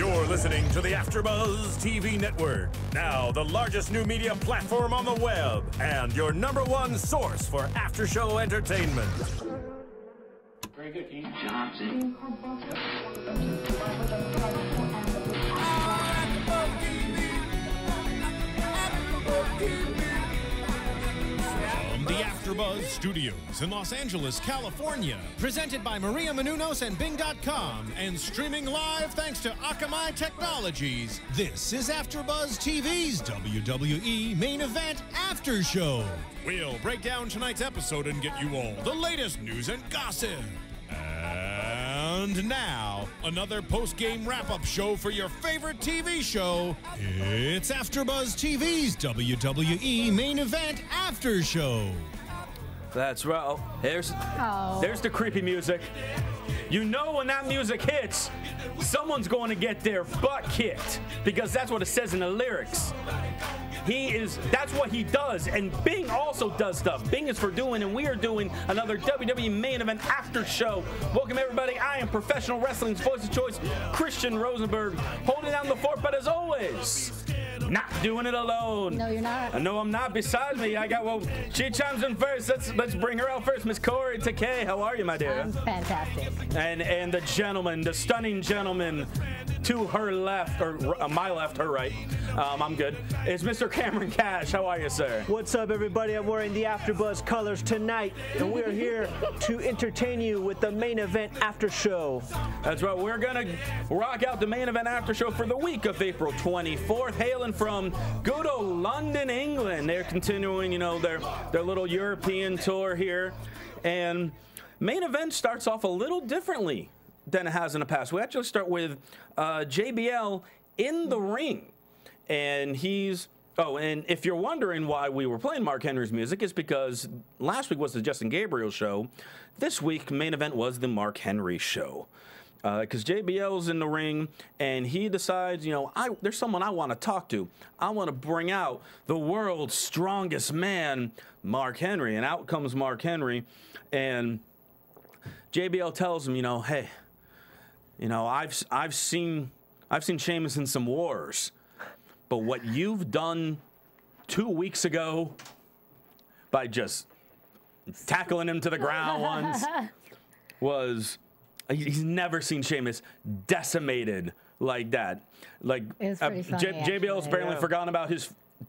You're listening to the AfterBuzz TV network, now the largest new media platform on the web, and your #1 source for after-show entertainment. Very good, Keith Johnson. From the AfterBuzz Studios in Los Angeles, California, presented by Maria Menounos and Bing.com, and streaming live thanks to Akamai Technologies, this is AfterBuzz TV's WWE Main Event After Show. We'll break down tonight's episode and get you all the latest news and gossip. And now, another post-game wrap-up show for your favorite TV show. It's AfterBuzz TV's WWE Main Event After Show. That's right. Oh, there's the creepy music. You know when that music hits, someone's going to get their butt kicked, because that's what it says in the lyrics. That's what he does, and Bing also does stuff. Bing is for doing, and we are doing another WWE Main Event After Show. Welcome, everybody. I am professional wrestling's voice of choice, Christian Rosenberg, holding down the fort, but as always, not doing it alone. No, you're not. No, I'm not. Besides me, she chimes in first. Let's bring her out first. Miss Kaori Takee, how are you, my dear? I'm fantastic. And the gentleman, the stunning gentleman to her left, or my left, her right, I'm good, is Mr. Cameron Kash. How are you, sir? What's up, everybody? I'm wearing the AfterBuzz colors tonight, and we are here to entertain you with the Main Event After Show. That's right. We're going to rock out the Main Event After Show for the week of April 24th, hailing from good old London, England. They're continuing, their little European tour here. And Main Event starts off a little differently than it has in the past. We actually start with JBL in the ring. And and if you're wondering why we were playing Mark Henry's music, it's because last week was the Justin Gabriel show. This week, Main Event was the Mark Henry show. Because JBL's in the ring, and he decides, there's someone I want to talk to. I want to bring out the world's strongest man, Mark Henry. And out comes Mark Henry, and JBL tells him, hey, I've seen Sheamus in some wars, but what you've done 2 weeks ago by just tackling him to the ground once was, he's never seen Sheamus decimated like that. Like, JBL's apparently forgotten about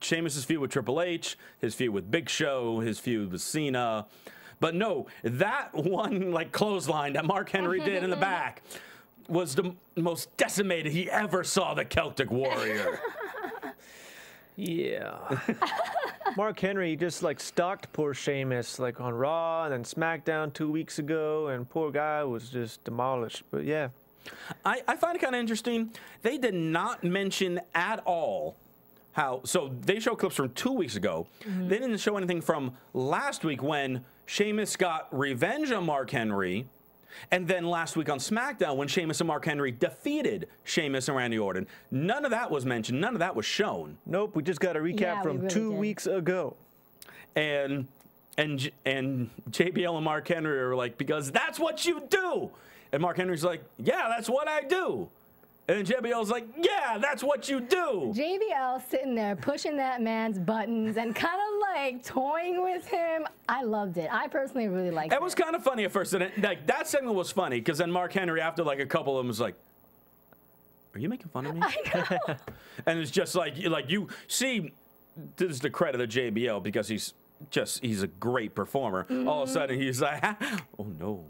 Sheamus's feud with Triple H, his feud with Big Show, his feud with Cena. But no, that one clothesline that Mark Henry did in the back was the most decimated he ever saw the Celtic Warrior. Yeah. Mark Henry just stalked poor Sheamus on Raw and then SmackDown 2 weeks ago, and poor guy was just demolished. But yeah. I find it kind of interesting. They did not mention at all so they show clips from 2 weeks ago. Mm-hmm. They didn't show anything from last week when Sheamus got revenge on Mark Henry. And then last week on SmackDown when Sheamus and Mark Henry defeated Sheamus and Randy Orton. None of that was mentioned. None of that was shown. Nope, we just got a recap from really 2 weeks ago. And JBL and Mark Henry are like, because that's what you do. And Mark Henry's like, yeah, that's what I do. And then JBL's like, yeah, that's what you do. JBL sitting there pushing that man's buttons and kind of toying with him. I loved it. I personally really liked it. It was kind of funny at first. And that segment was funny because then Mark Henry, after a couple of them, was like, are you making fun of me? I know. And it's just you see, this is the credit of JBL because he's a great performer. Mm-hmm. All of a sudden he's like, oh no.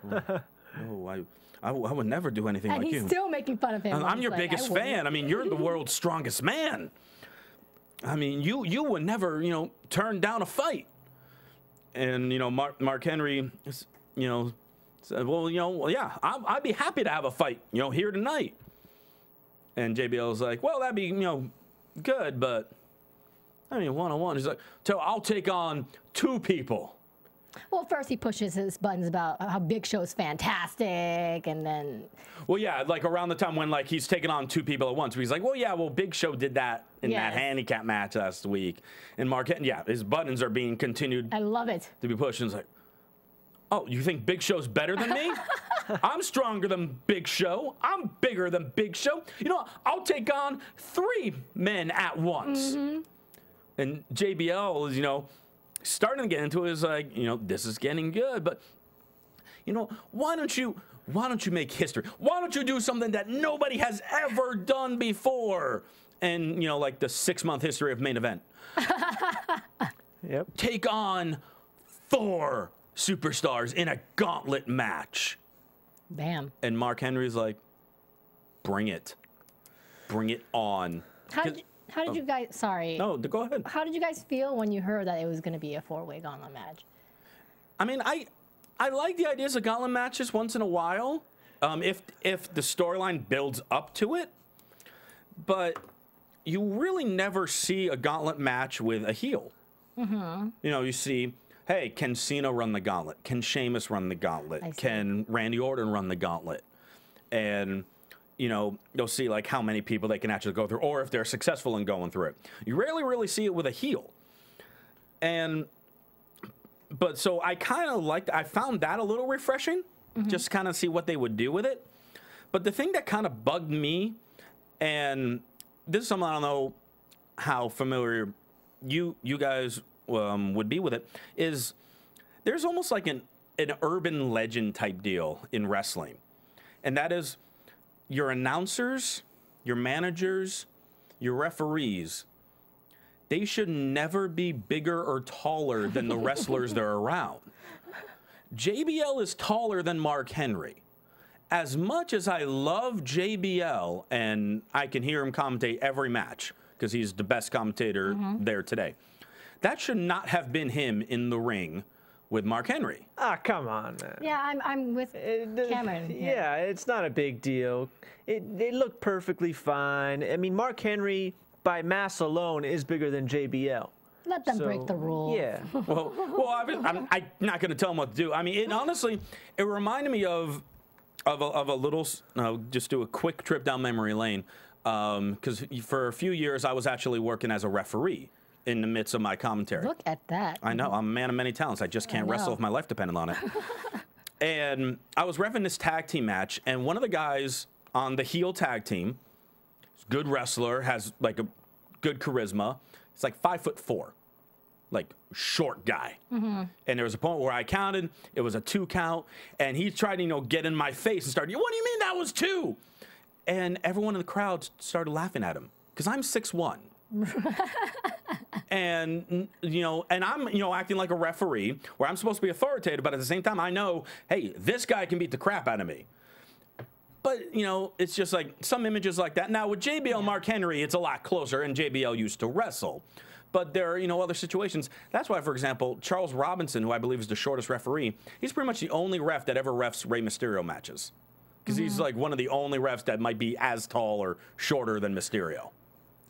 No, I would never do anything like you. And he's still making fun of him. I'm your biggest fan. I mean, you're the world's strongest man. I mean, you would never, turn down a fight. And, Mark Henry, said, well, yeah, I'd be happy to have a fight, here tonight. And JBL was like, well, that'd be, good, but, one-on-one. He's like, so I'll take on 2 people. Well, first he pushes his buttons about how Big Show's fantastic, and then... Well, yeah, around the time when, he's taking on 2 people at once. He's like, well, yeah, Big Show did that in that handicap match last week. And Mark, his buttons are being continued... I love it. ...to be pushed. And it's like, oh, you think Big Show's better than me? I'm stronger than Big Show. I'm bigger than Big Show. You know, I'll take on 3 men at once. And JBL is, you know, starting to get into it. Is like, you know, this is getting good, but you know, why don't you make history? Why don't you do something that nobody has ever done before? And, you know, like the 6-month history of main event. Yep. Take on 4 superstars in a gauntlet match. Bam. And Mark Henry's like, bring it. Bring it on. How did you guys, sorry. No, go ahead. How did you guys feel when you heard that it was going to be a 4-way gauntlet match? I mean, I like the ideas of gauntlet matches once in a while, if the storyline builds up to it. But you really never see a gauntlet match with a heel. You know, you see, hey, can Cena run the gauntlet? Can Sheamus run the gauntlet? Can Randy Orton run the gauntlet? And, you know, you'll see, like, how many people they can actually go through, or if they're successful in going through it. You rarely really see it with a heel. But so I kind of liked, I found that a little refreshing, just kind of see what they would do with it. But the thing that kind of bugged me, and this is something I don't know how familiar you guys would be with it, is there's almost like an urban legend type deal in wrestling. And that is your announcers, your managers, your referees, they should never be bigger or taller than the wrestlers they're around. JBL is taller than Mark Henry. As much as I love JBL, and I can hear him commentate every match because he's the best commentator there today, that should not have been him in the ring with Mark Henry. Ah, come on, man. Yeah, I'm with Cameron. Yeah, it's not a big deal. They look perfectly fine. I mean, Mark Henry, by mass alone, is bigger than JBL. Let them break the rules. Yeah. Well, I'm not going to tell him what to do. I mean, honestly, it reminded me of a little, just do a quick trip down memory lane, because for a few years I was actually working as a referee in the midst of my commentary. Look at that. I know, I'm a man of many talents. I just can't wrestle if my life depended on it. And I was reffing this tag team match, and one of the guys on the heel tag team, good wrestler, has like a good charisma. It's like 5'4", like short guy. And there was a point where I counted, it was a 2 count, and he tried to, get in my face and started, what do you mean that was 2? And everyone in the crowd started laughing at him because I'm 6'1". And, and I'm, acting like a referee where I'm supposed to be authoritative, but at the same time, I know, hey, this guy can beat the crap out of me. But, it's just like some images like that. Now, with JBL Mark Henry, it's a lot closer, and JBL used to wrestle. But there are, other situations. That's why, for example, Charles Robinson, who I believe is the shortest referee, he's pretty much the only ref that ever refs Rey Mysterio matches. Because he's like one of the only refs that might be as tall or shorter than Mysterio.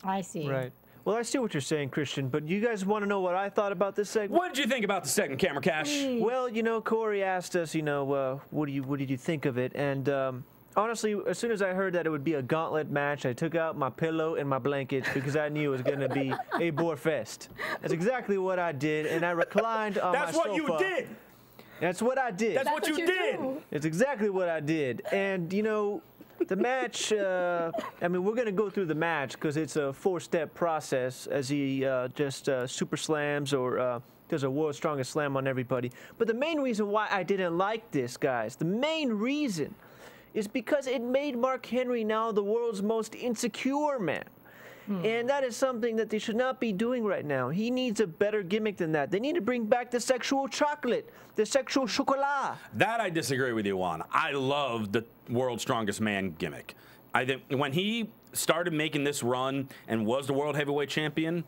I see. Right. Well, I see what you're saying, Christian, but you guys want to know what I thought about this segment? What did you think about the segment, Cameron Kash? Well, Corey asked us, what did you think of it? And honestly, as soon as I heard that it would be a gauntlet match, I took out my pillow and my blankets because I knew it was going to be a bore fest. That's exactly what I did, and I reclined on my sofa. That's what you did. That's what I did. That's what you did. It's exactly what I did. And, the match, I mean, we're going to go through the match because it's a 4-step process as he just super slams or does a world's strongest slam on everybody. But the main reason why I didn't like this, guys, the main reason is because it made Mark Henry now the world's most insecure man. And that is something that they should not be doing right now. He needs a better gimmick than that. They need to bring back the sexual chocolate, the sexual chocolat. That I disagree with you on. I love the world's strongest man gimmick. I think when he started making this run and was the world heavyweight champion,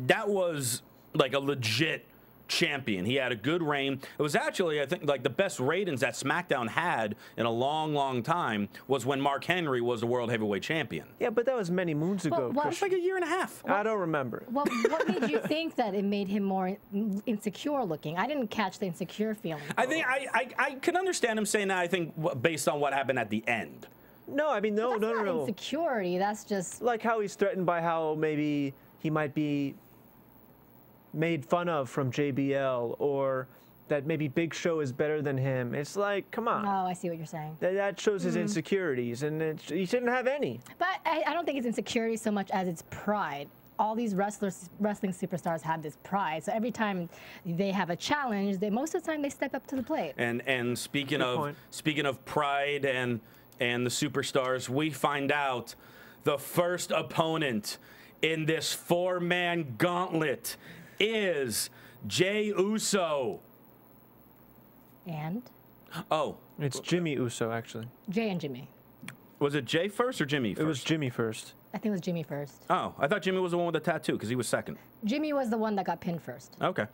that was like a legit champion. He had a good reign. It was actually, I think, like the best ratings that SmackDown had in a long, long time was when Mark Henry was the world heavyweight champion. Yeah, but that was many moons ago. Well, it's like a year and a half. I don't remember. Well, what made you think that it made him more insecure looking? I didn't catch the insecure feeling. I think I can understand him saying that, I think, based on what happened at the end. No, I mean, no. That's not insecurity. That's just like how he's threatened by how maybe he might be made fun of from JBL, or that maybe Big Show is better than him. It's like, come on. Oh, I see what you're saying. That shows his insecurities, and he shouldn't have any. But I don't think it's insecurity so much as it's pride. All these wrestling superstars have this pride. So every time they have a challenge, most of the time they step up to the plate. And speaking of pride and the superstars, we find out the first opponent in this 4-man gauntlet is Jey Uso. And? Oh. It's Jimmy Uso, actually. Jay and Jimmy. Was it Jay first or Jimmy first? It was Jimmy first. I think it was Jimmy first. Oh, I thought Jimmy was the one with the tattoo because he was second. Jimmy was the one that got pinned first. Okay.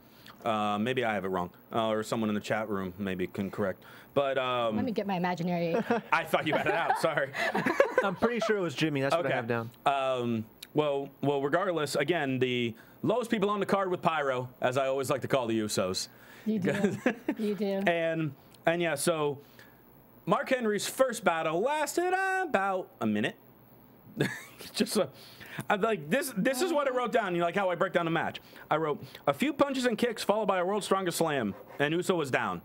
Maybe I have it wrong. Or someone in the chat room maybe can correct. But let me get my imaginary. I thought you had it out. Sorry. I'm pretty sure it was Jimmy. That's what I have down. Well, regardless, again, the lowest people on the card with Pyro, as I always like to call the Usos. You do. You do. And yeah, so Mark Henry's first battle lasted about a minute. Just I'm like this is what I wrote down. You like how I break down the match? I wrote a few punches and kicks followed by a world's strongest slam, and Uso was down.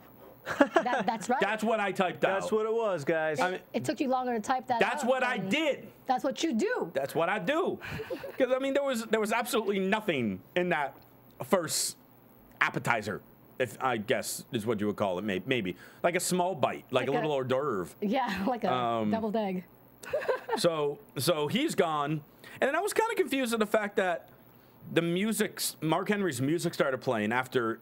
That's right. That's what I typed out. That's what it was, guys. It took you longer to type that. That's out what I did. That's what you do. That's what I do. Because I mean, there was absolutely nothing in that first appetizer, if I guess is what you would call it. Maybe like a small bite, like a little hors d'oeuvre. Yeah, like a deviled egg. So he's gone, and then I was kind of confused at the fact that Mark Henry's music started playing after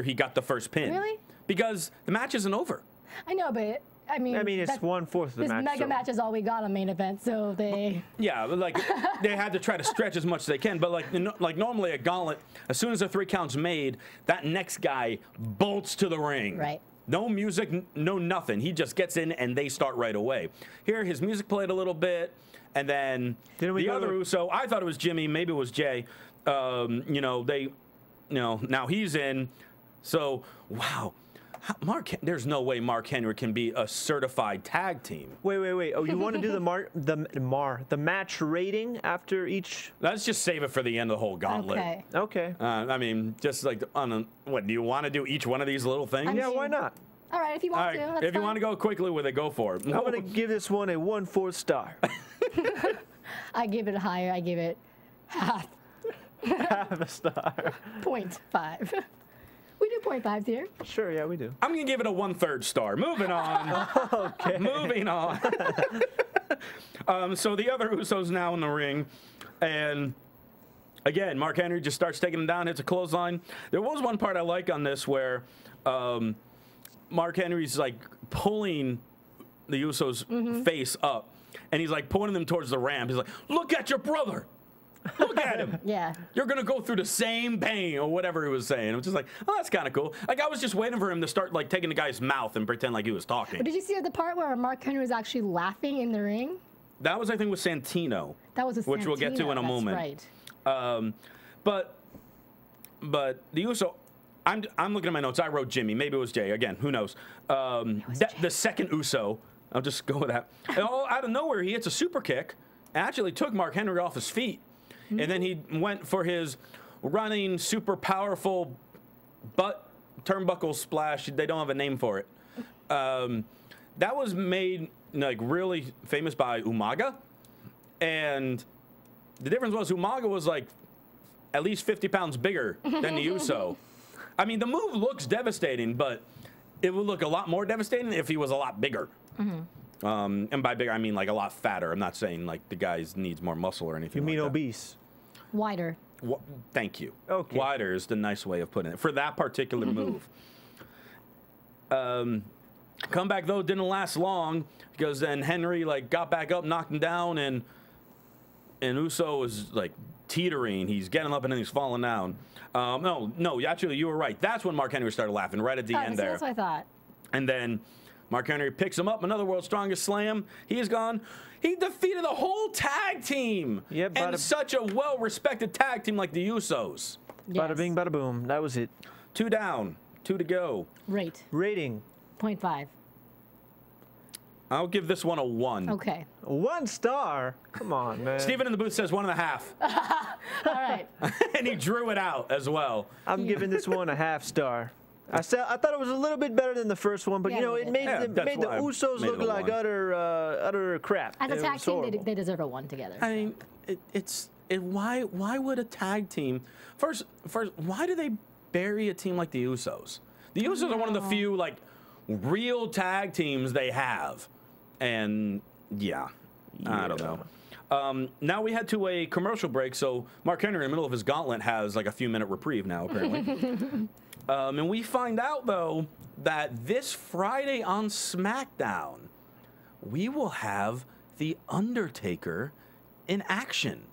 he got the first pin. Really? Because the match isn't over. I know, but I mean, it's 1/4 of the this match. This mega match is all we got on main event, so they. Yeah, like they had to try to stretch as much as they can, but like normally a gauntlet, as soon as the 3 count's made, that next guy bolts to the ring. Right. No music, no nothing. He just gets in and they start right away. Here, his music played a little bit, and then the other Uso, I thought it was Jimmy, maybe it was Jay. Now he's in. So, wow. There's no way Mark Henry can be a certified tag team. Wait. Oh, you want to do the match rating after each? Let's just save it for the end of the whole gauntlet. Okay. I mean, just like what do you want to do? Each one of these little things? Yeah, why not? All right, if you want to. That's if you want to go quickly with it, go for it. I'm gonna give this one a 1/4 star. I give it higher. I give it half. Half a star. 0.5. We do 0.5s here. Sure, yeah, we do. I'm going to give it a 1/3 star. Moving on. Okay. Moving on. So the other Usos now in the ring. And again, Mark Henry just starts taking him down, hits a clothesline. There was one part I like on this where Mark Henry's like pulling the Usos' face up. And he's like pointing them towards the ramp. He's like, look at your brother. Look at him. Yeah. You're going to go through the same pain or whatever he was saying. It was just like, oh, that's kind of cool. Like, I was just waiting for him to start, like, taking the guy's mouth and pretend like he was talking. But did you see the part where Mark Henry was actually laughing in the ring? That was, I think, with Santino. That was with which Santino. We'll get to in a moment. Right. But the Uso, I'm looking at my notes. I wrote Jimmy. Maybe it was Jay. Again, who knows? The second Uso, I'll just go with that. And all out of nowhere, he hits a super kick and actually took Mark Henry off his feet. And then he went for his running, super powerful butt turnbuckle splash. They don't have a name for it. That was made like really famous by Umaga. And the difference was Umaga was like at least 50 pounds bigger than the Uso. I mean, the move looks devastating, but it would look a lot more devastating if he was a lot bigger. And by bigger, I mean like a lot fatter. I'm not saying like the guy needs more muscle or anything. You mean like obese? Wider. Thank you. Okay. Wider is the nice way of putting it for that particular move. Comeback though didn't last long because then Henry like got back up, knocked him down, and Uso was like teetering. He's getting up and then he's falling down. No, actually you were right. That's when Mark Henry started laughing right at the end there. That's what I thought. And then Mark Henry picks him up, another world's strongest slam. He's gone. He defeated the whole tag team. Yep, and such a well-respected tag team like the Usos. Yes. Bada bing, bada boom. That was it. 2 down, 2 to go. Rating. 0.5. I'll give this one a 1. Okay. 1 star? Come on, man. Steven in the booth says 1.5. All right. And he drew it out as well. I'm giving this one a 1/2 star. I thought it was a little bit better than the first one, but Yeah, you know, we it did. made, Yeah, it that's made the why I Usos made look it a like one. utter crap. As a It tag was team, horrible. they deserve a one together. I mean, why would a tag team first? Why do they bury a team like the Usos? The Usos are one of the few like real tag teams they have, and yeah. I don't know. Now we head to a commercial break, so Mark Henry in the middle of his gauntlet has like a few-minute reprieve now, apparently. And we find out, though, that this Friday on SmackDown, we will have The Undertaker in action.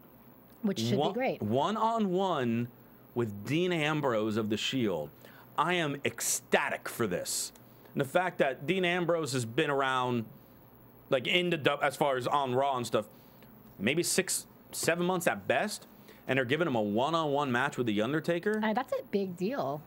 Which should be great. One-on-one with Dean Ambrose of The Shield. I am ecstatic for this. And the fact that Dean Ambrose has been around, like as far as on Raw and stuff, maybe 6-7 months at best, and they're giving him a one-on-one match with The Undertaker. That's a big deal.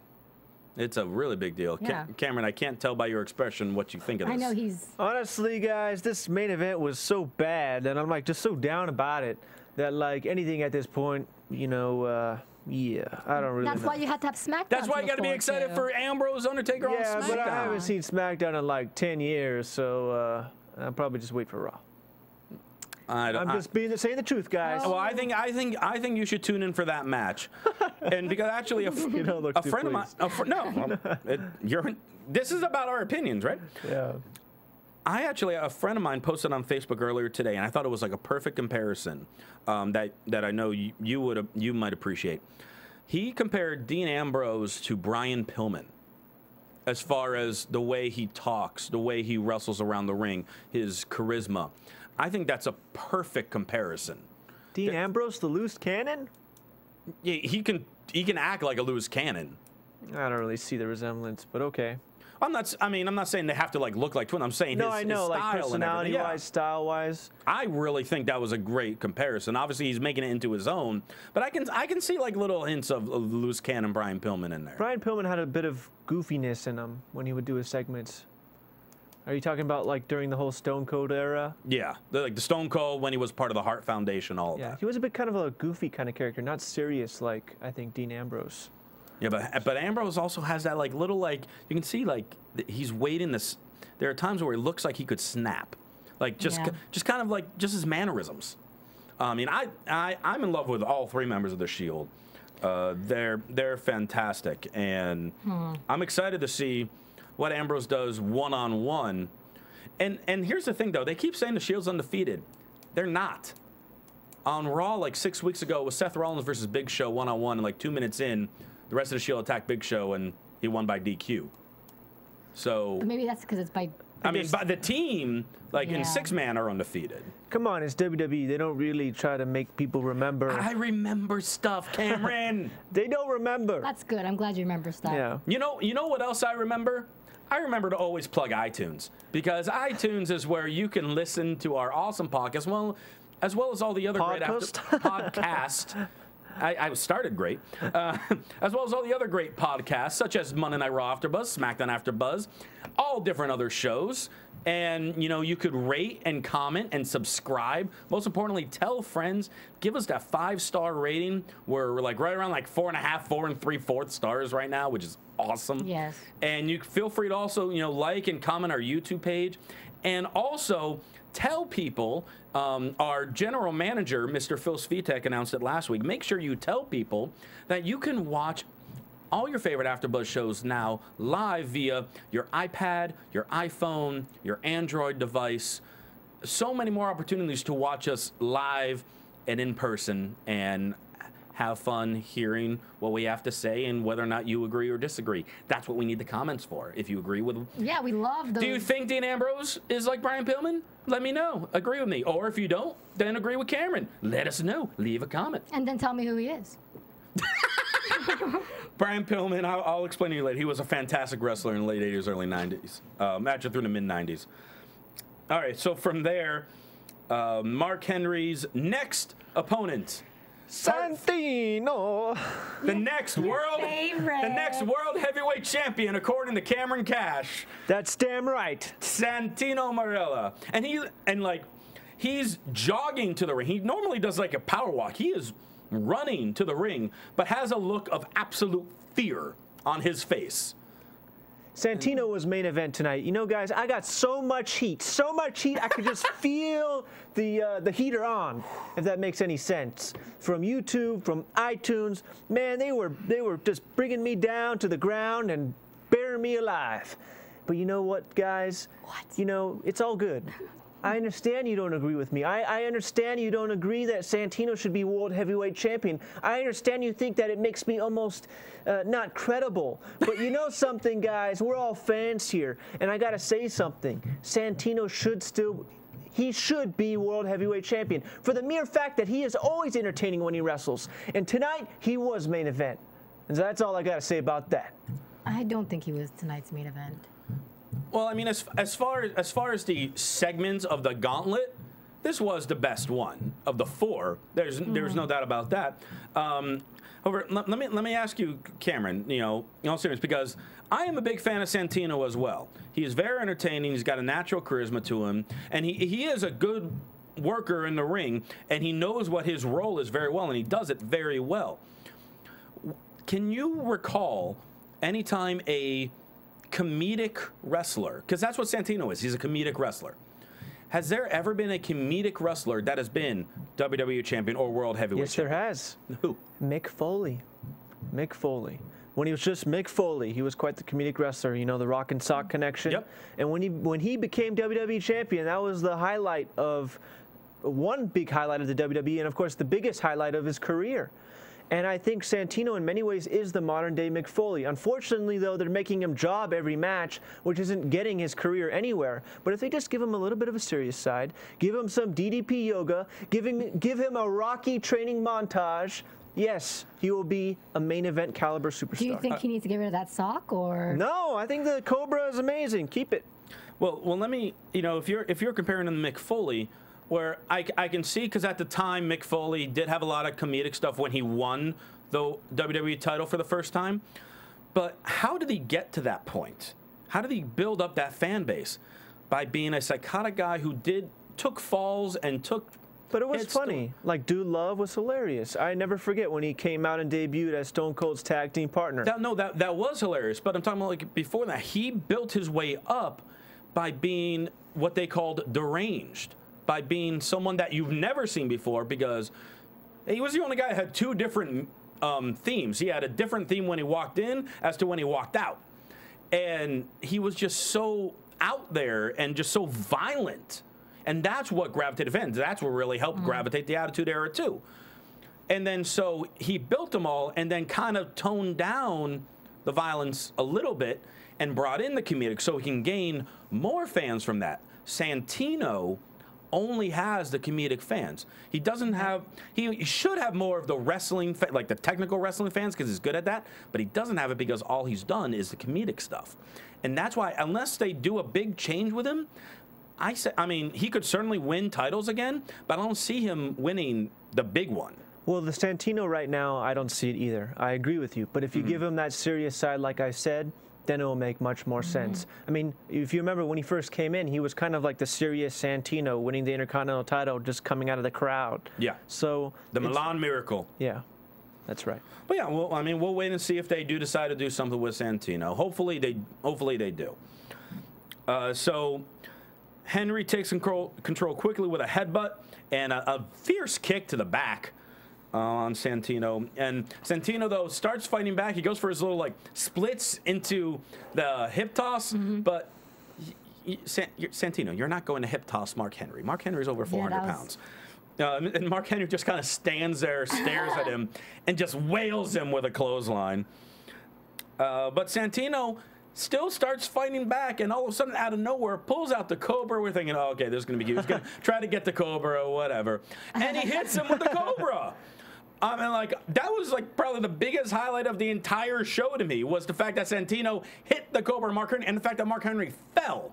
It's a really big deal. Yeah. Cameron, I can't tell by your expression what you think of this. I know he's. Honestly, guys, this main event was so bad, and I'm like just so down about it that like anything at this point, you know, yeah, I don't really. That's know. why you have to have SmackDown. That's why to you got to be look excited forward for Ambrose Undertaker on Yeah, SmackDown. but I haven't seen SmackDown in like 10 years, so I'll probably just wait for Raw. I'm just saying the truth, guys. Well, I think you should tune in for that match, and because actually a friend of mine, this is about our opinions, right? Yeah. A friend of mine posted on Facebook earlier today, and I thought it was like a perfect comparison that I know you might appreciate. He compared Dean Ambrose to Brian Pillman as far as the way he talks, the way he wrestles around the ring, his charisma. I think that's a perfect comparison. Dean Ambrose, the loose cannon? Yeah, he can act like a loose cannon. I don't really see the resemblance, but okay. I'm not saying they have to like look like twins. I'm saying his style like personality-wise, and everything. style-wise. I really think that was a great comparison. Obviously, he's making it into his own, but I can see like little hints of loose cannon Brian Pillman in there. Brian Pillman had a bit of goofiness in him when he would do his segments. Are you talking about like during the whole Stone Cold era? Yeah, like the Stone Cold when he was part of the Hart Foundation, all of that. He was a bit kind of a goofy kind of character, not serious like I think Dean Ambrose. Yeah, but Ambrose also has that like little like you can see like he's waiting this. There are times where he looks like he could snap, like just kind of like just his mannerisms. I mean, I'm in love with all three members of the Shield. They're fantastic, and I'm excited to see what Ambrose does one-on-one. And here's the thing, though. They keep saying the Shield's undefeated. They're not. On Raw, like 6 weeks ago, it was Seth Rollins versus Big Show one-on-one, and like 2 minutes in, the rest of the Shield attacked Big Show, and he won by DQ. So... But maybe that's because it's by... I mean, by the team, like in 6-man, are undefeated. Come on, it's WWE. They don't really try to make people remember. I remember stuff, Cameron. They don't remember. That's good. I'm glad you remember stuff. Yeah. You know what else I remember? I remember to always plug iTunes, because iTunes is where you can listen to our awesome podcast, as well as all the other great podcasts. I started great, as well as all the other great podcasts, such as Monday Night Raw AfterBuzz, SmackDown AfterBuzz, all different other shows. And, you know, you could rate and comment and subscribe. Most importantly, tell friends. Give us that 5-star rating. We're like right around like 4.5, 4 3/4 stars right now, which is awesome. Yes. And you feel free to also, you know, like and comment our YouTube page. And also tell people, our general manager, Mr. Phil Svitek, announced it last week. Make sure you tell people that you can watch all your favorite AfterBuzz shows now live via your iPad, your iPhone, your Android device. So many more opportunities to watch us live and in person and have fun hearing what we have to say and whether or not you agree or disagree. That's what we need the comments for. If you agree with... Yeah, we love those. Do you think Dean Ambrose is like Brian Pillman? Let me know. Agree with me. Or if you don't, then agree with Cameron. Let us know. Leave a comment. And then tell me who he is. Brian Pillman, I'll explain to you later. He was a fantastic wrestler in the late 80s, early 90s. Actually through the mid-90s. All right, so from there, Mark Henry's next opponent... Santino. The next world heavyweight champion, according to Cameron Kash. That's damn right. Santino Marella. And he's jogging to the ring. He normally does like a power walk. He is running to the ring, but has a look of absolute fear on his face. Santino was main event tonight. You know, guys, I got so much heat, I could just feel the heater on, if that makes any sense. From YouTube, from iTunes, man, they were just bringing me down to the ground and burying me alive. But you know what, guys? What? You know, it's all good. I understand you don't agree with me. I understand you don't agree that Santino should be World Heavyweight Champion. I understand you think that it makes me almost not credible. But you know something, guys? We're all fans here. And I got to say something. Santino should be World Heavyweight Champion for the mere fact that he is always entertaining when he wrestles. And tonight, he was main event. And that's all I got to say about that. I don't think he was tonight's main event. Well, I mean, as far as the segments of the gauntlet, this was the best one of the 4. There's no doubt about that. However, let me ask you, Cameron. You know, in all seriousness, because I am a big fan of Santino as well. He is very entertaining. He's got a natural charisma to him, and he is a good worker in the ring, and he knows what his role is very well, and he does it very well. Can you recall any time a comedic wrestler, because that's what Santino is, he's a comedic wrestler. Has there ever been a comedic wrestler that has been WWE champion or world heavyweight champion? Yes, there has. Who? Mick Foley. Mick Foley. When he was just Mick Foley, he was quite the comedic wrestler, you know, the rock and sock connection. Yep. And when he became WWE champion, that was the highlight of, one big highlight of the WWE, and of course the biggest highlight of his career. And I think Santino, in many ways, is the modern-day Mick Foley. Unfortunately, though, they're making him job every match, which isn't getting his career anywhere. But if they just give him a little bit of a serious side, give him some DDP yoga, give him a Rocky training montage, yes, he will be a main event caliber superstar. Do you think he needs to get rid of that sock, or? No, I think the Cobra is amazing. Keep it. Well, let me, you know, if you're comparing him to Mick Foley, where I can see, because at the time Mick Foley did have a lot of comedic stuff when he won the WWE title for the first time. But how did he get to that point? How did he build up that fan base? By being a psychotic guy who took falls and took. But it was funny. Like, Dude Love was hilarious. I never forget when he came out and debuted as Stone Cold's tag team partner. That was hilarious. But I'm talking about, like, before that, he built his way up by being what they called deranged. By being someone that you've never seen before, because he was the only guy that had 2 different themes. He had a different theme when he walked in as to when he walked out. And he was just so out there and just so violent. And that's what gravitated fans. That's what really helped gravitate the Attitude Era, too. And then so he built them all and then kind of toned down the violence a little bit and brought in the comedic so he can gain more fans from that. Santino only has the comedic fans. He doesn't have, he should have more of the wrestling, like the technical wrestling fans, because he's good at that, but he doesn't have it because all he's done is the comedic stuff. And that's why, unless they do a big change with him, I mean, he could certainly win titles again, but I don't see him winning the big one. Well, the Santino right now, I don't see it either. I agree with you. But if you give him that serious side, like I said, then it will make much more sense. I mean, if you remember when he first came in, he was kind of like the serious Santino, winning the Intercontinental title, just coming out of the crowd. Yeah. So the Milan Miracle. Yeah, that's right. But yeah, well, I mean, we'll wait and see if they do decide to do something with Santino. Hopefully they do. So Henry takes control quickly with a headbutt and a fierce kick to the back on Santino. And Santino, though, starts fighting back. He goes for his little, like, splits into the hip toss. But Santino, you're not going to hip toss Mark Henry. Mark Henry's over 400 pounds. And Mark Henry just kind of stands there, stares at him, and just wails him with a clothesline. But Santino still starts fighting back, and all of a sudden, out of nowhere, pulls out the Cobra. We're thinking, oh, okay, this is going to be cute. He's going to try to get the Cobra or whatever. And he hits him with the Cobra. I mean, like, that was, like, probably the biggest highlight of the entire show to me, was the fact that Santino hit the Cobra Mark Henry, and the fact that Mark Henry fell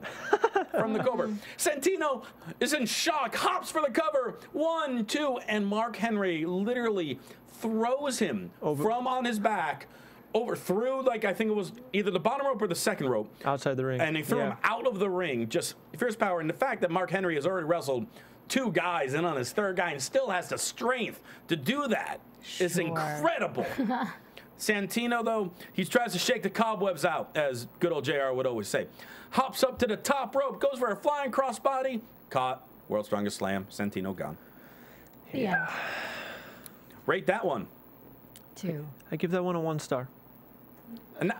from the Cobra. Santino is in shock, hops for the cover, 1, 2, and Mark Henry literally throws him from on his back over through, like, I think it was either the bottom rope or the second rope. Outside the ring. And he threw him out of the ring, just fierce power. And the fact that Mark Henry has already wrestled 2 guys and on his 3rd guy and still has the strength to do that is incredible. Santino, though, he tries to shake the cobwebs out, as good old JR would always say. Hops up to the top rope, goes for a flying crossbody. Caught. World's Strongest Slam. Santino gone. Yeah. Rate that one. 2. I give that one a 1 star. And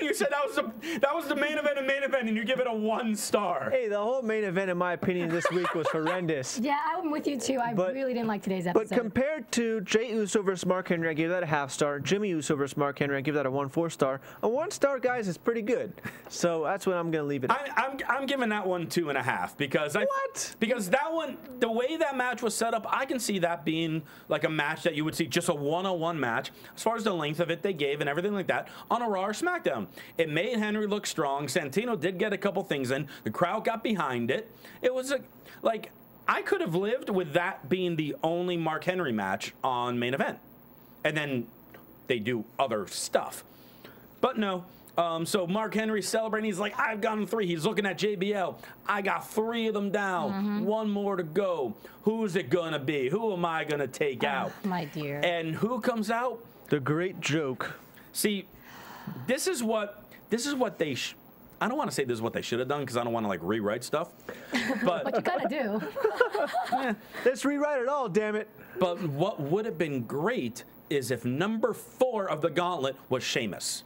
you said that was the main event and you give it a 1 star. Hey, the whole main event, in my opinion, this week was horrendous. Yeah, I'm with you too. I really didn't like today's episode. But compared to Jey Uso versus Mark Henry, I give that a 0.5 star. Jimmy Uso versus Mark Henry, I give that a 1.4 star. A 1 star, guys, is pretty good. So that's what I'm going to leave it at. I'm giving that one 2.5 because because that one, the way that match was set up, I can see that being like a match that you would see just a one-on-one match as far as the length of it they gave and everything like that on a Raw or SmackDown. It made Henry look strong. Santino did get a couple things in. The crowd got behind it. It was like I could have lived with that being the only Mark Henry match on main event. And then they do other stuff. But no. So Mark Henry celebrating. He's like, I've gotten 3. He's looking at JBL. I got 3 of them down. 1 more to go. Who's it going to be? Who am I going to take out? My dear. And who comes out? The Great Joke. See, this is what they I don't want to say this is what they should have done because I don't want to like rewrite stuff. But you kind of do. Let's rewrite it all, damn it. But what would have been great is if number 4 of the gauntlet was Sheamus.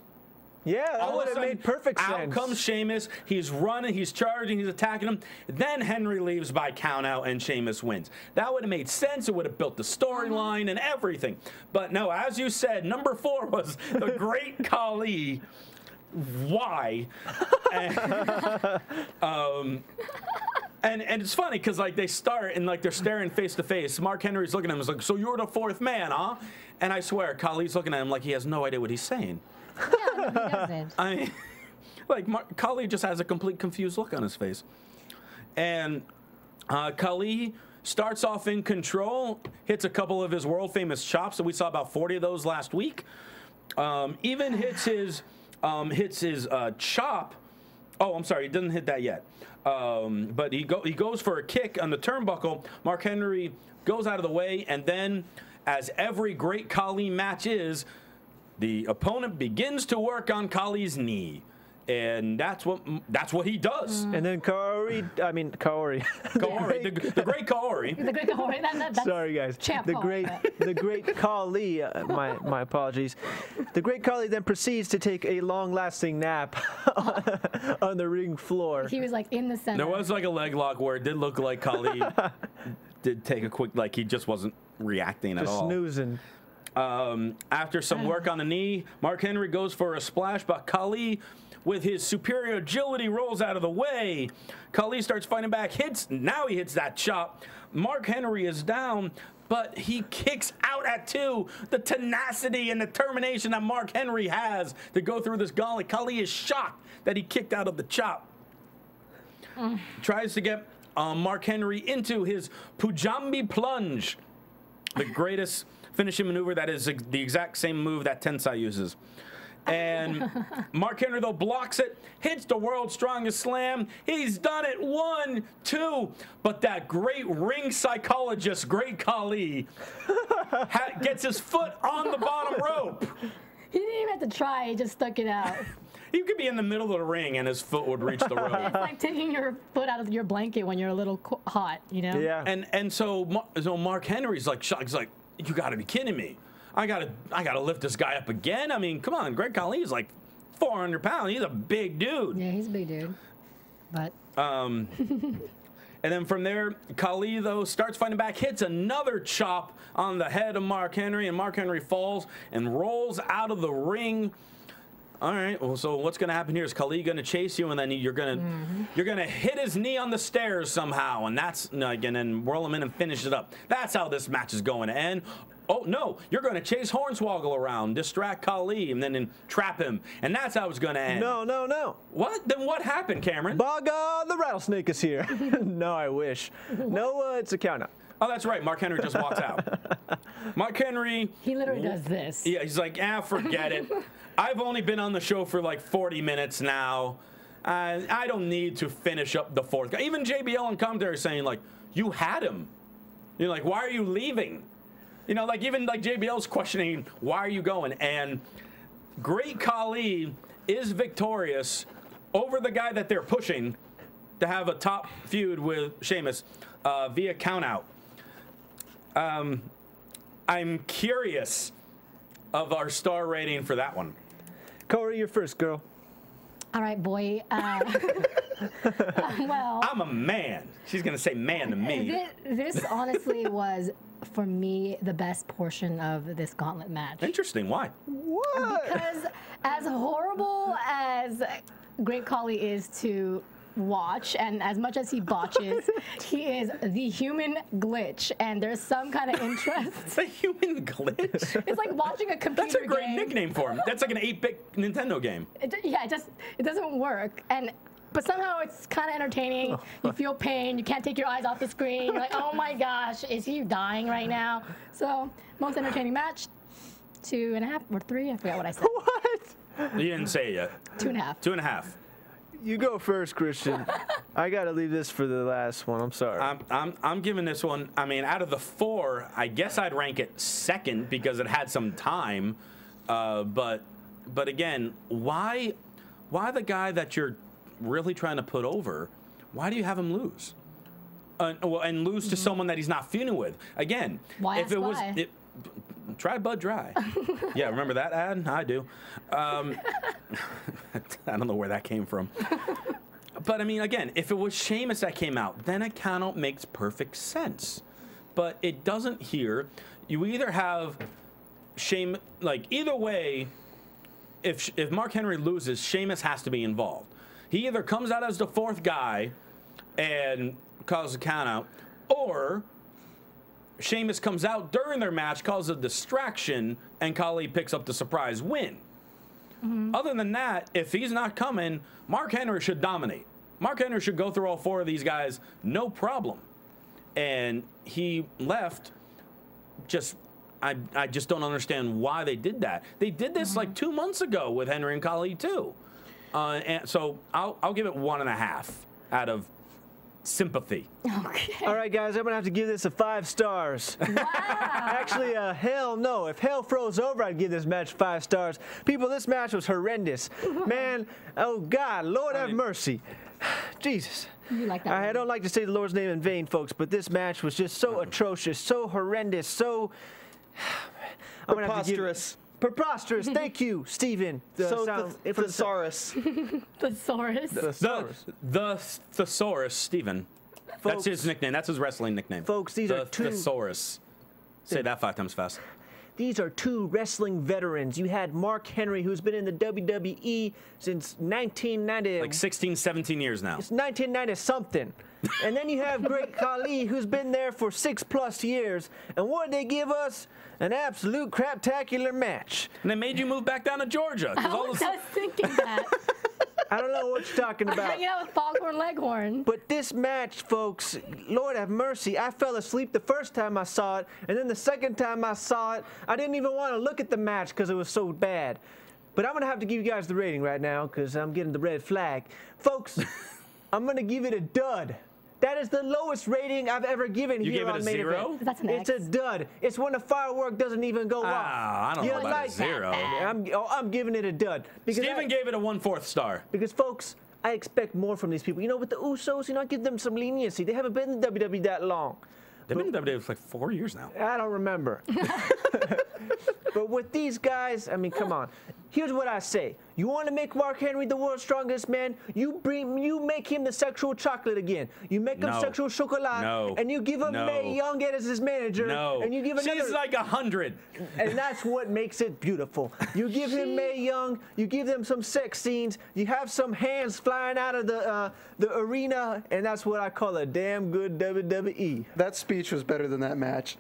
Yeah, that would have made perfect sense. Out comes Sheamus. He's running, he's charging, he's attacking him. Then Henry leaves by countout and Sheamus wins. That would have made sense. It would have built the storyline and everything. But no, as you said, number 4 was the Great Khali. Why? And it's funny because like they start and like they're staring face to face. Mark Henry's looking at him. He's like, "So you're the 4th man, huh?" And I swear, Khali's looking at him like he has no idea what he's saying. Yeah, no, he doesn't. I mean, like Khali just has a complete confused look on his face. And Khali starts off in control, hits a couple of his world famous chops. So we saw about 40 of those last week. Even hits his chop. Oh, I'm sorry, he didn't hit that yet. But he goes for a kick on the turnbuckle. Mark Henry goes out of the way, and then, as every great Khali match is, the opponent begins to work on Khali's knee. And that's what he does. And then Kaori, the great Kaori. The great Kaori. That's sorry, guys. The great Khali. My apologies. The great Khali then proceeds to take a long-lasting nap on the ring floor. He was like in the center. There was like a leg lock where it did look like Khali did take a quick, like he just wasn't reacting at all. Just snoozing. After some work on the knee, Mark Henry goes for a splash, but Khali, with his superior agility, rolls out of the way. Khali starts fighting back, now he hits that chop. Mark Henry is down, but he kicks out at 2. The tenacity and determination that Mark Henry has to go through this gauntlet. Khali is shocked that he kicked out of the chop. Tries to get Mark Henry into his Pujambi plunge, the greatest finishing maneuver that is the exact same move that Tensai uses. And Mark Henry, though, blocks it, hits the world's strongest slam. He's done it 1, 2. But that great ring psychologist, Great Khali, gets his foot on the bottom rope. He didn't even have to try. He just stuck it out. He could be in the middle of the ring and his foot would reach the rope. It's like taking your foot out of your blanket when you're a little hot, you know? Yeah. And so Mark Henry's like shocked. He's like, you got to be kidding me. I gotta lift this guy up again. I mean, come on, Great Khali is like 400 pounds. He's a big dude. Yeah, he's a big dude. But and then from there, Khali though starts fighting back, hits another chop on the head of Mark Henry, and Mark Henry falls and rolls out of the ring. All right. Well, so what's going to happen here is Khali going to chase you, and then you're going to hit his knee on the stairs somehow, and that's again, and whirl him in and finish it up. That's how this match is going to end. Oh no, you're going to chase Hornswoggle around, distract Khali, and then trap him, and that's how it's going to end. No. What? Then what happened, Cameron? Baga the rattlesnake is here. No, I wish. No, it's a count out. Oh, that's right. Mark Henry just walks out. Mark Henry. He literally does this. Yeah, he's like, forget it. I've only been on the show for like 40 minutes now. I don't need to finish up the 4th guy. Even JBL and commentary saying like, you had him. You're like, why are you leaving? You know, like even like JBL's questioning, why are you going? And Great Khali is victorious over the guy that they're pushing to have a top feud with Sheamus via countout. I'm curious of our star rating for that one. Kaori, you're first, girl. All right, boy. Well, I'm a man. She's going to say man to me. This honestly was, for me, the best portion of this gauntlet match. Interesting. Why? What? Because as horrible as Great Khali is to watch, and as much as he botches, he is the human glitch, and there's some kind of interest. The human glitch? It's like watching a computer That's a great game. nickname for him. That's like an 8-bit Nintendo game. Yeah, it doesn't work. But somehow it's kind of entertaining. You feel pain. You can't take your eyes off the screen. You're like, oh my gosh, is he dying right now? So, most entertaining match, 2.5 or 3. I forgot what I said. What? You didn't say it yet. 2.5. 2.5. You go first, Christian. I got to leave this for the last one. I'm sorry. I'm giving this one, I mean, out of the 4, I guess I'd rank it second because it had some time. But again, why the guy that you're really trying to put over, why do you have him lose? And lose to someone that he's not feuding with. Again, Why if ask it was why? try Bud Dry. Yeah, remember that ad? I do. I don't know where that came from. But I mean, again, if it was Sheamus that came out, then a count makes perfect sense. But it doesn't here. You either have like either way, if Mark Henry loses, Sheamus has to be involved. He either comes out as the 4th guy and causes a count out, or Sheamus comes out during their match, causes a distraction, and Khali picks up the surprise win. Other than that, if he's not coming, Mark Henry should dominate. Mark Henry should go through all 4 of these guys, no problem. And he left. I just don't understand why they did that. They did this like 2 months ago with Henry and Khali too. And so I'll give it 1.5 out of sympathy. Okay. All right, guys, I'm going to have to give this a 5 stars. Wow. Actually, hell no. If hell froze over, I'd give this match 5 stars. People, this match was horrendous. Man, oh God, Lord have mercy. Jesus. You like that I one. don't like to say the Lord's name in vain, folks, but this match was just so atrocious, so horrendous, so... Preposterous. Preposterous. Thank you, Steven. Thesaurus. Thesaurus. The Thesaurus, Steven. That's his nickname. That's his wrestling nickname. Folks, these are 2... Thesaurus. Say that 5 times fast. These are 2 wrestling veterans. You had Mark Henry, who's been in the WWE since 1990. Like 16, 17 years now. It's 1990-something. And then you have Great Khali, who's been there for 6+ years. And what did they give us? An absolute craptacular match. And they made you move back down to Georgia. I was just thinking that. I don't know what you're talking about. Hanging out with Foghorn Leghorn. But this match, folks, Lord have mercy, I fell asleep the first time I saw it, and then the second time I saw it, I didn't even want to look at the match because it was so bad. But I'm going to have to give you guys the rating right now because I'm getting the red flag. Folks, I'm going to give it a dud. That is the lowest rating I've ever given here on Main Event. That's an It's X. a dud. It's when the firework doesn't even go off. I don't know about a 0. I'm giving it a dud. Steven gave it a 1/4 star. Because, folks, I expect more from these people. You know, with the Usos, you know, I give them some leniency. They haven't been in WWE that long. They've been in WWE for like 4 years now. I don't remember. But with these guys, I mean, come on. Here's what I say. You want to make Mark Henry the world's strongest man? You make him the sexual chocolate again. You make him sexual chocolate, and you give him Mae Young as his manager, and you give another. She's like 100. And that's what makes it beautiful. You give him Mae Young, you give them some sex scenes, you have some hands flying out of the arena, and that's what I call a damn good WWE. That speech was better than that match.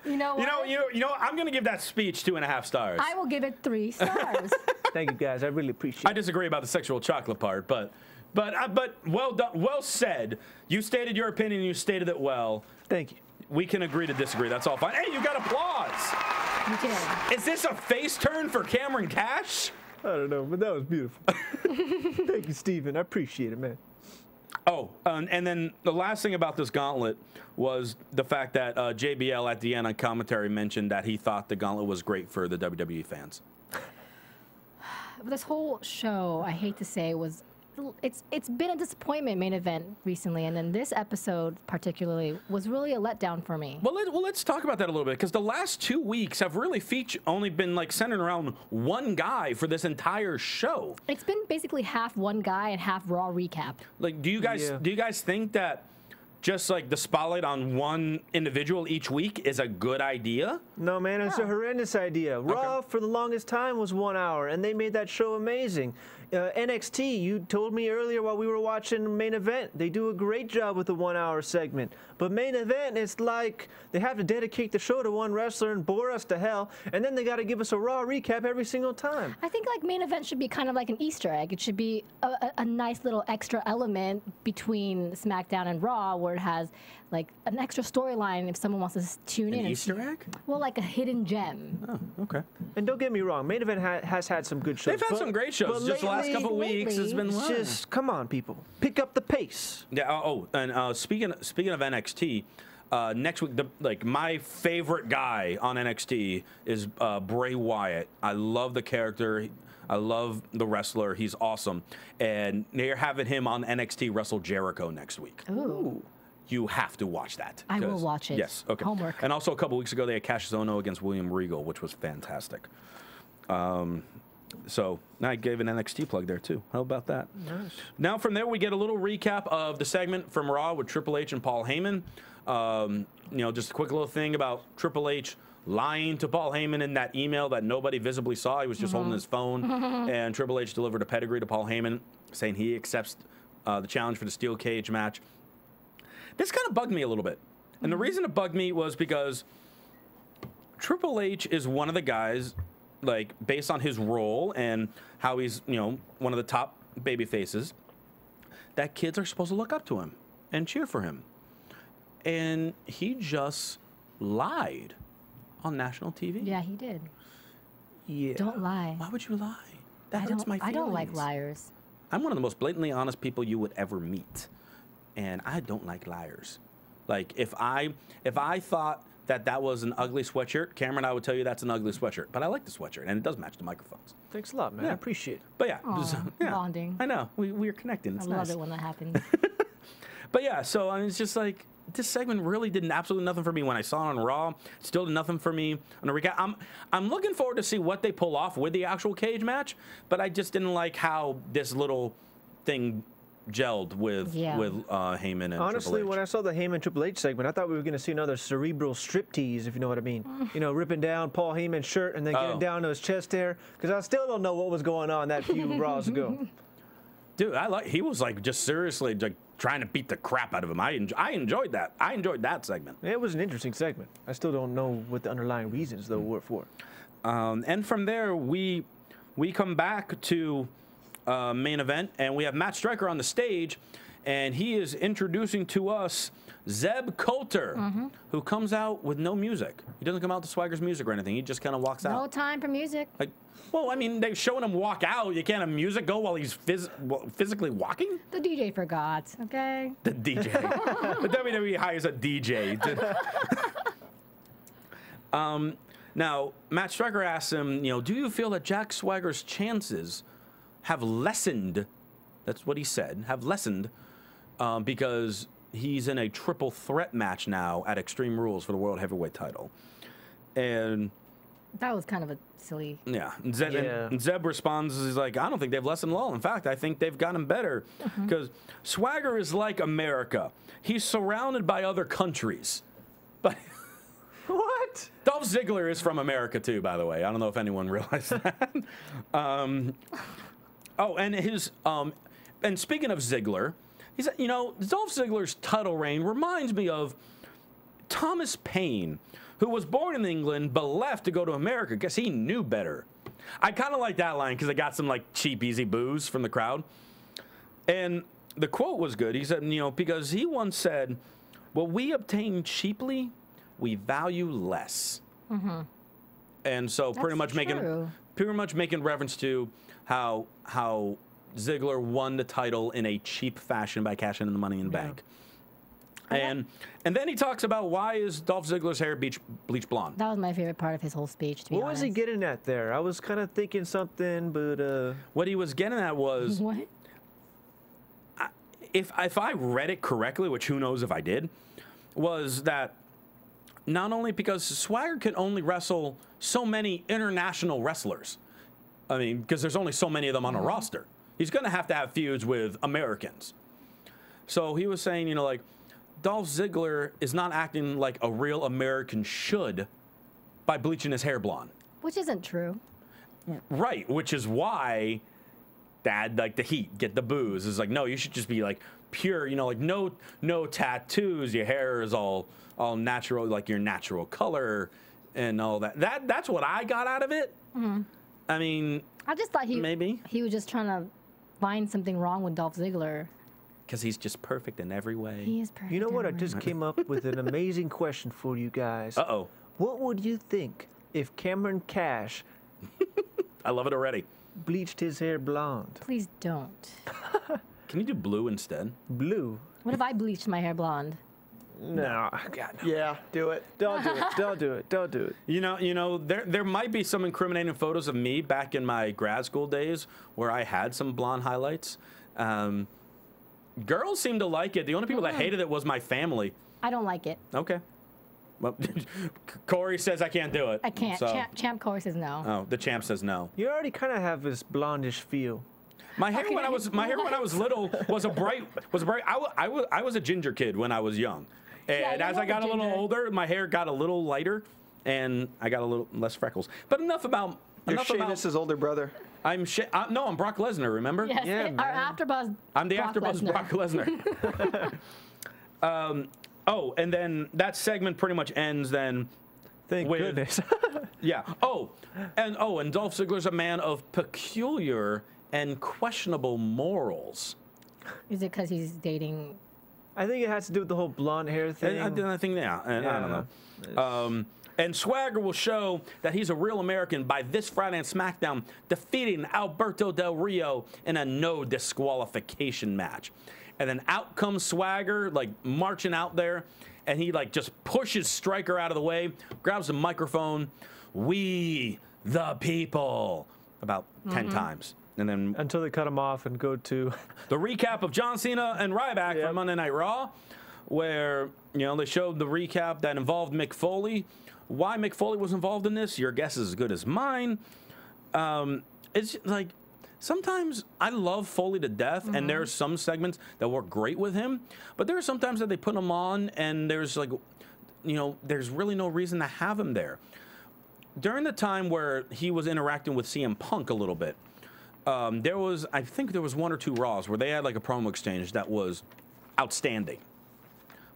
You know what? You know, I'm going to give that speech 2.5 stars. I will give it 3 stars. Thank you, guys. I really appreciate it. I disagree about the sexual chocolate part, but well done, well said. You stated your opinion. You stated it well. Thank you. We can agree to disagree. That's all fine. Hey, you got applause. You did. Is this a face turn for Cameron Kash? I don't know, but that was beautiful. Thank you, Steven. I appreciate it, man. Oh, and then the last thing about this gauntlet was the fact that JBL at the end on commentary mentioned that he thought the gauntlet was great for the WWE fans. This whole show, I hate to say, it's been a disappointment main event recently, and then this episode particularly was really a letdown for me. Well, let's talk about that a little bit, because the last 2 weeks have really only been like centered around one guy for this entire show. It's been basically half one guy and half Raw recap. Like, do you guys think that just like the spotlight on one individual each week is a good idea? No, man, it's a horrendous idea. Raw for the longest time was 1 hour, and they made that show amazing. NXT, you told me earlier while we were watching main event, they do a great job with the 1 hour segment. But main event, it's like they have to dedicate the show to one wrestler and bore us to hell, and then they got to give us a Raw recap every single time. I think like main event should be kind of like an Easter egg. It should be a nice little extra element between SmackDown and Raw, where it has like an extra storyline if someone wants to tune in. An Easter egg? Well, like a hidden gem. Oh, okay. And don't get me wrong, main event has had some good shows. They've had some great shows. Just the last couple weeks has been just come on, people, pick up the pace. Yeah. And speaking of NXT, next week, my favorite guy on NXT is Bray Wyatt. I love the character. I love the wrestler. He's awesome. And they're having him on NXT wrestle Jericho next week. Ooh. You have to watch that. I will watch it. Yes. Okay. Homework. And also a couple weeks ago, they had Cash Zono against William Regal, which was fantastic. So I gave an NXT plug there too. How about that? Nice. Now from there, we get a little recap of the segment from Raw with Triple H and Paul Heyman. Just a quick little thing about Triple H lying to Paul Heyman in that email that nobody visibly saw. He was just holding his phone, and Triple H delivered a pedigree to Paul Heyman, saying he accepts the challenge for the steel cage match. This kind of bugged me a little bit. And the reason it bugged me was because Triple H is one of the guys, like, based on his role and how he's, one of the top baby faces, that kids are supposed to look up to him and cheer for him. And he just lied on national TV. Yeah, he did. Yeah. Don't lie. Why would you lie? That hurts my feelings. I don't like liars. I'm one of the most blatantly honest people you would ever meet. And I don't like liars. Like, if I thought that was an ugly sweatshirt, Cameron, I would tell you that's an ugly sweatshirt. But I like the sweatshirt, and it does match the microphones. Thanks a lot, man. Yeah. I appreciate it. But yeah, bonding. I know. We're connecting. It's I love it when that happens. But yeah, so I mean, it's just like, this segment really did absolutely nothing for me when I saw it on Raw. Still did nothing for me on the recap. I'm looking forward to see what they pull off with the actual cage match, but I just didn't like how this little thing gelled with Heyman and honestly, Triple H. when I saw the Heyman Triple H segment, I thought we were going to see another cerebral striptease, if you know what I mean. Ripping down Paul Heyman's shirt and then getting down to his chest hair, because I still don't know what was going on that few Raws ago. Dude, he was like just seriously like trying to beat the crap out of him. I enjoyed that. I enjoyed that segment. It was an interesting segment. I still don't know what the underlying reasons though were for. And from there, we come back to main event, and we have Matt Striker on the stage, and he is introducing to us Zeb Coulter, who comes out with no music. He doesn't come out to Swagger's music or anything. He just kind of walks out. No time for music. Like, well, I mean, they've shown him walk out. You can't have music go while he's physically walking? The DJ forgot, okay? The DJ. The WWE hires a DJ. Now, Matt Striker asks him, do you feel that Jack Swagger's chances have lessened? That's what he said, have lessened, because he's in a triple threat match now at Extreme Rules for the World Heavyweight title. And that was kind of a silly. Yeah. And Zeb responds, he's like, I don't think they've lessened at all. In fact, I think they've gotten better. Because Swagger is like America. He's surrounded by other countries. But what? Dolph Ziggler is from America too, by the way. I don't know if anyone realized that. And speaking of Ziggler, he said, Dolph Ziggler's title reign reminds me of Thomas Paine, who was born in England but left to go to America because he knew better. I kind of like that line because I got some like cheap, easy boos from the crowd. And the quote was good. He said, because he once said, what we obtain cheaply, we value less. And so pretty much making reference to how Ziggler won the title in a cheap fashion by cashing in the Money in the Bank. And then he talks about why is Dolph Ziggler's hair bleach blonde. That was my favorite part of his whole speech, to be honest. What was he getting at there? I was kind of thinking something, but... What he was getting at was... What? If I read it correctly, which who knows if I did, was that not only because Swagger could only wrestle so many international wrestlers. I mean, because there's only so many of them on a roster. He's going to have feuds with Americans. So he was saying, you know, like, Dolph Ziggler is not acting like a real American should by bleaching his hair blonde. Which isn't true. Right, which is why Dad, like, the heat, get the boos. It's like, no, you should just be, like, pure, you know, like, no tattoos. Your hair is all natural, like your natural color and all that. That's what I got out of it. I mean, I just thought maybe he was just trying to find something wrong with Dolph Ziggler. Because he's just perfect in every way. He is perfect. You know what? I just came up with an amazing question for you guys. Uh-oh. What would you think if Cameron Kash I love it already. bleached his hair blonde? Please don't. Can you do blue instead? Blue? What if I bleached my hair blonde? No. God, no. Yeah, do it. Don't do it. Don't do it. Don't do it. You know, there might be some incriminating photos of me back in my grad school days where I had some blonde highlights. Girls seem to like it. The only people that hated it was my family. I don't like it. Okay. Well, Corey says I can't do it. I can't. So. Champ Corey says no. Oh, the champ says no. You already kind of have this blondish feel. My hair when I was little was bright. I was a ginger kid when I was young, and Yeah, as I got a little ginger. older, my hair got a little lighter, and I got a little less freckles. But enough about. You're enough about Sheamus' older brother. I'm Brock Lesnar. Remember? Yes, Yeah, our AfterBuzz. I'm the Brock AfterBuzz Lesnar. Brock Lesnar. Oh, and then that segment pretty much ends then. Thank with, goodness. Yeah. And Dolph Ziggler's a man of peculiar and questionable morals. Is it because he's dating? I think it has to do with the whole blonde hair thing. I think, yeah. I don't know. And Swagger will show that he's a real American by this Friday on SmackDown, defeating Alberto Del Rio in a no disqualification match. And then out comes Swagger, like marching out there, and he like just pushes Stryker out of the way, grabs the microphone, "We the people," about 10 times. And then Until they cut him off and go to the recap of John Cena and Ryback from Monday Night Raw, where, you know, they showed the recap that involved Mick Foley. Why Mick Foley was involved in this, your guess is as good as mine. It's like, sometimes I love Foley to death, and there are some segments that work great with him, but there are sometimes that they put him on, and there's like, you know, there's really no reason to have him there. During the time where he was interacting with CM Punk a little bit, I think there was 1 or 2 Raws where they had like a promo exchange that was outstanding.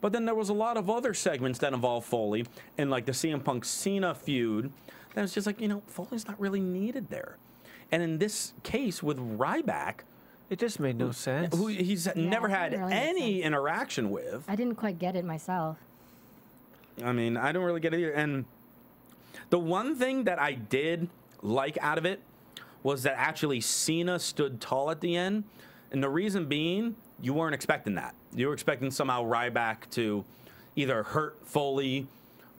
But then there was a lot of other segments that involved Foley, and like the CM Punk Cena feud, that was just like, you know, Foley's not really needed there. And in this case with Ryback, it just made no sense. who he's never it had didn't really make any sense. interaction with. I didn't quite get it myself. I mean, I don't really get it either. And the one thing that I did like out of it was that actually Cena stood tall at the end. And the reason being, you weren't expecting that. You were expecting somehow Ryback to either hurt Foley,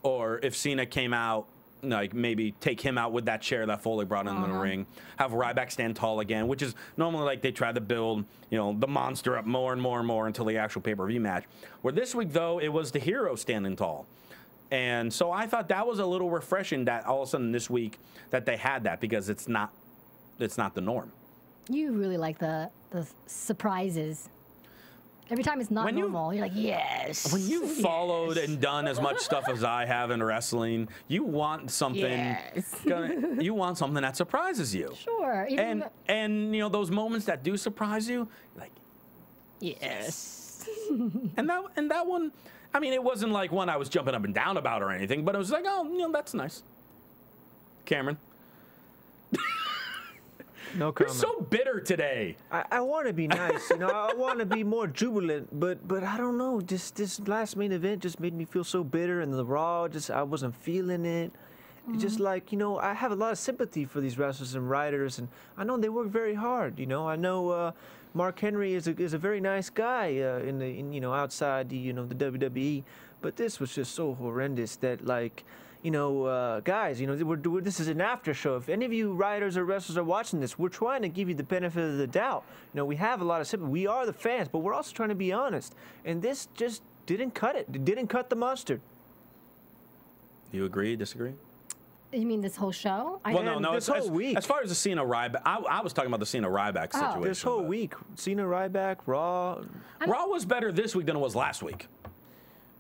or if Cena came out, like maybe take him out with that chair that Foley brought into the ring, have Ryback stand tall again, which is normally like they try to build, you know, the monster up more and more and more until the actual pay-per-view match. Where this week, though, it was the hero standing tall. And so I thought that was a little refreshing that all of a sudden this week that they had that, because it's not the norm. You really like the surprises. Every time it's not normal, you're like, yes. When you've followed and done as much stuff as I have in wrestling, you want something. Yes. You want something that surprises you. Sure. And you know those moments that do surprise you, like, yes. and that one, I mean, it wasn't like one I was jumping up and down about or anything, but it was like, oh, you know, that's nice. Cameron. No You're comment. so bitter today. I want to be nice, you know. I want to be more jubilant, but I don't know. Just this last main event just made me feel so bitter, and the Raw I wasn't feeling it. It's just like, you know, I have a lot of sympathy for these wrestlers and writers, and I know they work very hard. You know, I know Mark Henry is a very nice guy you know, outside the, you know, the WWE, but this was just so horrendous that, like, you know, guys, you know, this is an after show. If any of you writers or wrestlers are watching this, we're trying to give you the benefit of the doubt. You know, we have a lot of sympathy. We are the fans, but we're also trying to be honest. And this just didn't cut it. It didn't cut the mustard. You agree, disagree? You mean this whole show? Well, no. This whole week. As far as the Cena Ryback, I was talking about the Cena Ryback situation. This whole week, Cena, Ryback, Raw. Raw was better this week than it was last week.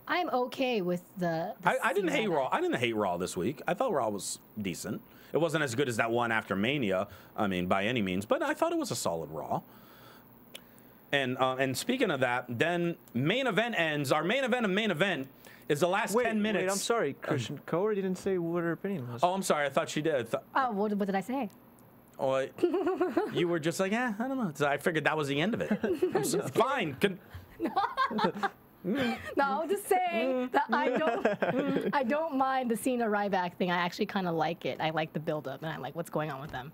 I'm okay with the I didn't hate Raw. I didn't hate Raw this week. I thought Raw was decent. It wasn't as good as that one after Mania, I mean, by any means, but I thought it was a solid Raw. And speaking of that, then main event ends. Our main event of main event is the last 10 minutes. Wait, I'm sorry, Christian. Kaori didn't say what her opinion was. Oh, I'm sorry. I thought she did. Oh, what did I say? Oh, you were just like, I don't know. So I figured that was the end of it. Fine. No, I'm just saying that I don't mind the Cena Ryback thing. I actually kind of like it. I like the build-up, and I like what's going on with them.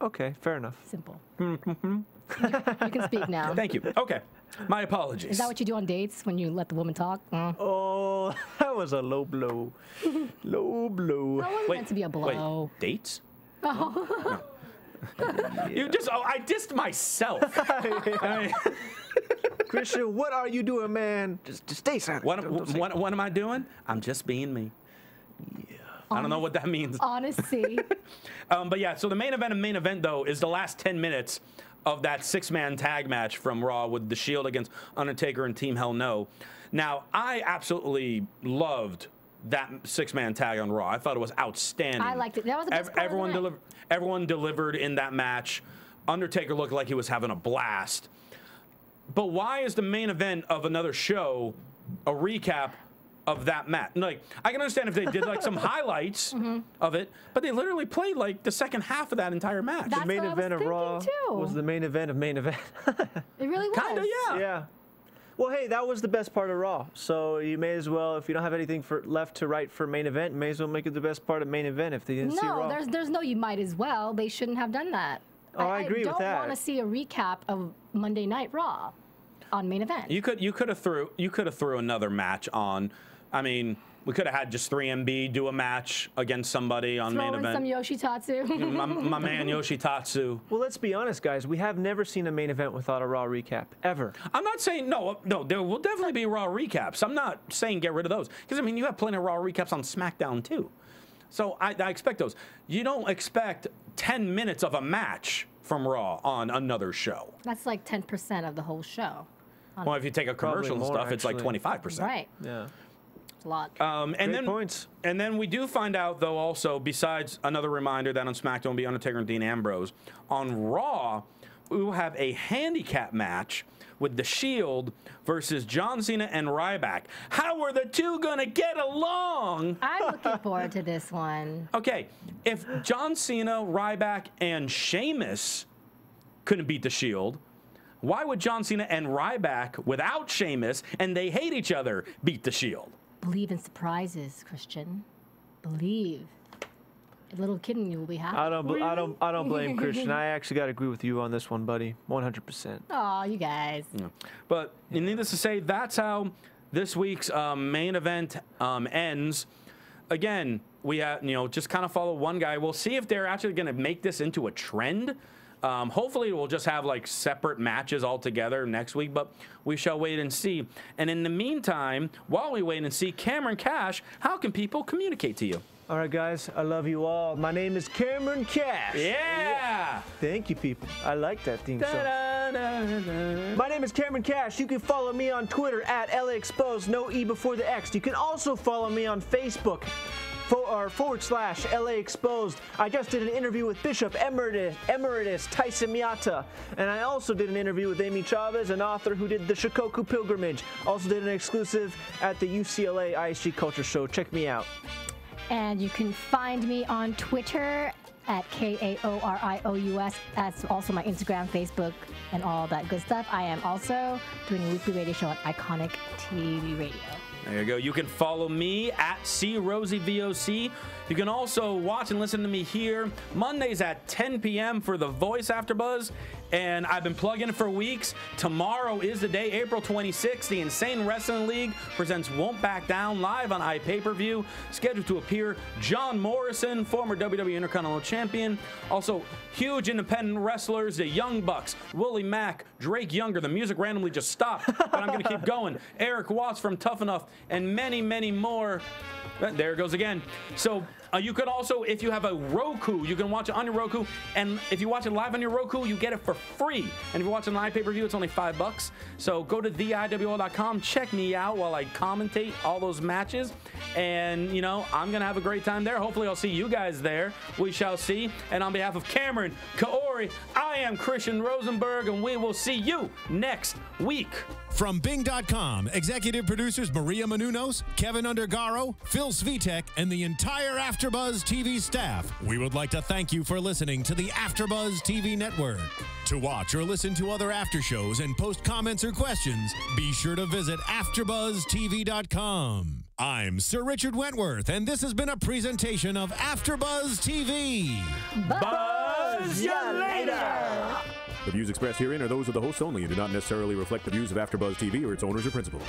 Okay, fair enough. Simple. You can speak now. Thank you. Okay. My apologies. Is that what you do on dates when you let the woman talk? Oh, that was a low blow. Low blow. That wasn't meant to be a blow. Wait, dates? Oh. No. You just, I dissed myself. Christian, what are you doing, man? Just stay silent. What am I doing? I'm just being me. Yeah. I don't know what that means. Honesty. But yeah, so the main event, though, is the last 10 minutes of that 6-man tag match from Raw with The Shield against Undertaker and Team Hell No. Now, I absolutely loved that 6-man tag on Raw. I thought it was outstanding. I liked it. That was the best part of the night. Everyone delivered in that match. Undertaker looked like he was having a blast. But why is the main event of another show a recap of that match? Like, I can understand if they did like some highlights of it, but they literally played like the second half of that entire match. That's the main event of Raw was the main event of main event. It really was. Kinda, yeah. Yeah. Well, hey, that was the best part of Raw. So you may as well, if you don't have anything left to write for main event, you may as well make it the best part of main event if they didn't see Raw. No, there's no you might as well. They shouldn't have done that. Oh, I agree with that. I don't want to see a recap of Monday Night Raw on main event. You could have threw another match on. I mean, we could have had just 3MB do a match against somebody on main event. Some Yoshitatsu. my man Yoshitatsu. Well, let's be honest, guys. We have never seen a main event without a Raw recap, ever. I'm not saying, no, there will definitely be Raw recaps. I'm not saying get rid of those. Because, I mean, you have plenty of Raw recaps on SmackDown, too. So I expect those. You don't expect 10 minutes of a match from Raw on another show. That's like 10% of the whole show. Well, if you take a commercial and stuff, it's like 25%. Right. Yeah. It's a lot. Great points. And then we do find out, though, also, besides another reminder that on SmackDown will be Undertaker and Dean Ambrose, on Raw, we will have a handicap match with The Shield versus John Cena and Ryback. How are the two going to get along? I'm looking forward to this one. Okay, if John Cena, Ryback, and Sheamus couldn't beat The Shield, why would John Cena and Ryback, without Sheamus, and they hate each other, beat The Shield? Believe in surprises, Christian. Believe. A little kid in you will be happy. I don't blame Christian. I actually got to agree with you on this one, buddy. 100%. Oh, you guys. Yeah. But needless to say, that's how this week's main event ends. Again, we just kind of follow one guy. We'll see if they're actually going to make this into a trend. Hopefully, we'll just have like separate matches altogether next week, but we shall wait and see. And in the meantime, while we wait and see, Cameron Kash, how can people communicate to you? All right, guys, I love you all. My name is Cameron Kash. Yeah! Thank you, people. I like that theme song. My name is Cameron Kash. You can follow me on Twitter at LAExposed, no E before the X. You can also follow me on Facebook. /LA Exposed. I just did an interview with Bishop Emeritus Tyson Miyata, and I also did an interview with Amy Chavez, an author who did the Shikoku Pilgrimage. Also did an exclusive at the UCLA ISG Culture Show. Check me out. And you can find me on Twitter at KAORIOUS. That's also my Instagram, Facebook, and all that good stuff. I am also doing a weekly radio show on Iconic TV Radio. There you go. You can follow me at CRosieVOC. You can also watch and listen to me here Mondays at 10 p.m. for The Voice AfterBuzz. And I've been plugging it for weeks. Tomorrow is the day, April 26th. The Insane Wrestling League presents Won't Back Down live on iPay-per-view. Scheduled to appear John Morrison, former WWE Intercontinental Champion. Also, huge independent wrestlers, the Young Bucks, Willie Mack, Drake Younger. The music randomly just stopped, but I'm going to keep going. Eric Watts from Tough Enough, and many, many more. There it goes again. So you could also, if you have a Roku, you can watch it on your Roku. And if you watch it live on your Roku, you get it for free. And if you're watching live pay-per-view, it's only $5. So go to theiwl.com, check me out while I commentate all those matches. And, you know, I'm going to have a great time there. Hopefully I'll see you guys there. We shall see. And on behalf of Cameron, Kaori, I am Christian Rosenberg, and we will see you next week. From Bing.com, executive producers Maria Menounos, Kevin Undergaro, Phil Svitek, and the entire AfterBuzz TV staff, we would like to thank you for listening to the AfterBuzz TV network. To watch or listen to other after shows and post comments or questions, be sure to visit AfterBuzzTV.com. I'm Sir Richard Wentworth, and this has been a presentation of AfterBuzz TV. Buzz ya later! The views expressed herein are those of the hosts only and do not necessarily reflect the views of AfterBuzz TV or its owners or principals.